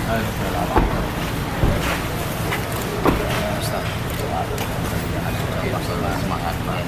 Semangat, Pak.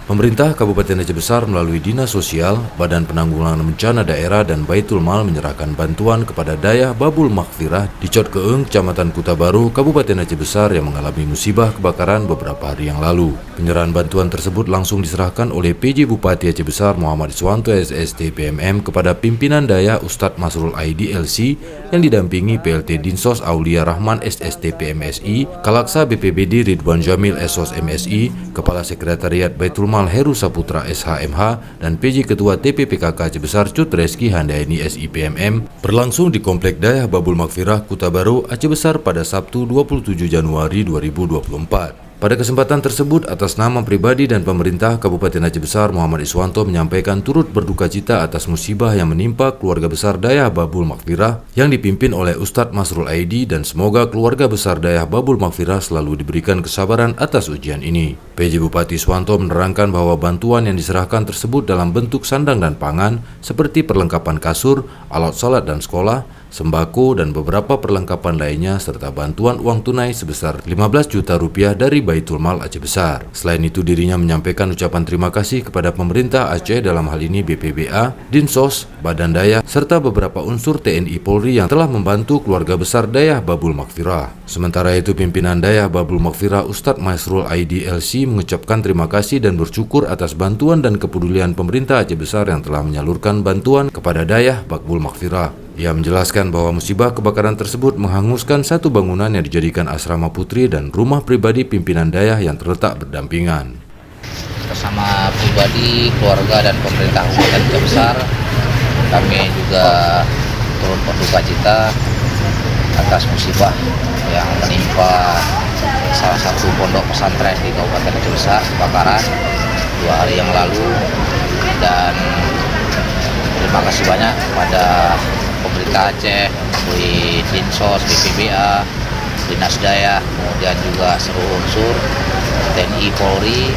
Pemerintah Kabupaten Aceh Besar melalui Dinas Sosial, Badan Penanggulangan Bencana Daerah dan Baitul Mal menyerahkan bantuan kepada Dayah Babul Maghfirah di Cot Keeng, Kecamatan Kuta Baru, Kabupaten Aceh Besar yang mengalami musibah kebakaran beberapa hari yang lalu. Penyerahan bantuan tersebut langsung diserahkan oleh PJ Bupati Aceh Besar Muhammad Iswanto SST PMM kepada pimpinan Dayah Ustadz Masrul Aidi LC yang didampingi PLT Dinsos Aulia Rahman SST PMSI, Kalaksa BPBD Ridwan Jamil SOS MSI, Kepala Sekretariat Baitul Mal Heru Saputra SHMH dan PJ Ketua TPPKK Aceh Besar Cut Reski Handayani SIPMM berlangsung di Komplek Dayah Babul Maghfirah Kuta Baru, Aceh Besar pada Sabtu 27 Januari 2024. Pada kesempatan tersebut, atas nama pribadi dan pemerintah Kabupaten Aceh Besar, Muhammad Iswanto menyampaikan turut berduka cita atas musibah yang menimpa keluarga besar Dayah Babul Maghfirah yang dipimpin oleh Ustadz Masrul Aidi, dan semoga keluarga besar Dayah Babul Maghfirah selalu diberikan kesabaran atas ujian ini. PJ Bupati Iswanto menerangkan bahwa bantuan yang diserahkan tersebut dalam bentuk sandang dan pangan seperti perlengkapan kasur, alat salat dan sekolah, sembako, dan beberapa perlengkapan lainnya, serta bantuan uang tunai sebesar 15 juta rupiah dari Baitul Mal Aceh Besar. Selain itu, dirinya menyampaikan ucapan terima kasih kepada pemerintah Aceh, dalam hal ini BPBA, Dinsos, Badan Dayah, serta beberapa unsur TNI Polri yang telah membantu keluarga besar Dayah Babul Maghfirah. Sementara itu, pimpinan Dayah Babul Maghfirah Ustadz Masrul Aidi LC mengucapkan terima kasih dan bersyukur atas bantuan dan kepedulian pemerintah Aceh Besar yang telah menyalurkan bantuan kepada Dayah Babul Maghfirah. Ia menjelaskan bahwa musibah kebakaran tersebut menghanguskan satu bangunan yang dijadikan asrama putri dan rumah pribadi pimpinan Dayah yang terletak berdampingan. Bersama pribadi, keluarga, dan pemerintah Kabupaten Aceh Besar, kami juga turut berduka cita atas musibah yang menimpa salah satu pondok pesantren di Kabupaten Aceh Besar kebakaran 2 hari yang lalu, dan terima kasih banyak kepada pemerintah Aceh, di Dinsos, BPBA, Dinas Dayah, kemudian juga seluruh unsur TNI Polri,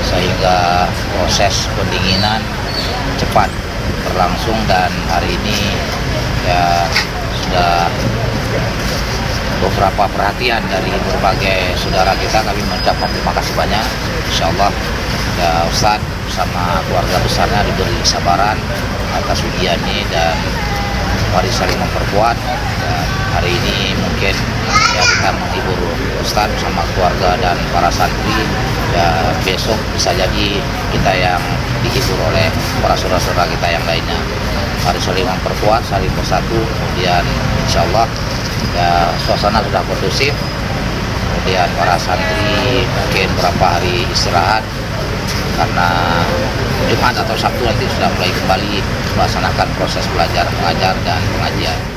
sehingga proses pendinginan cepat berlangsung, dan hari ini ya sudah beberapa perhatian dari berbagai saudara kita. Kami mengucapkan terima kasih banyak. Insya Allah ya Ustadz bersama keluarga besarnya diberi kesabaran atas ujian ini, dan mari saling memperkuat. Dan hari ini mungkin ya kita menghibur Ustadz bersama keluarga dan para santri, ya besok bisa jadi kita yang dihibur oleh para saudara-saudara kita yang lainnya. Mari saling memperkuat, saling bersatu, kemudian insya Allah ya suasana sudah kondusif. Kemudian para santri mungkin berapa hari istirahat karena Jumat atau Sabtu nanti sudah mulai kembali melaksanakan proses belajar, mengajar, dan pengajian.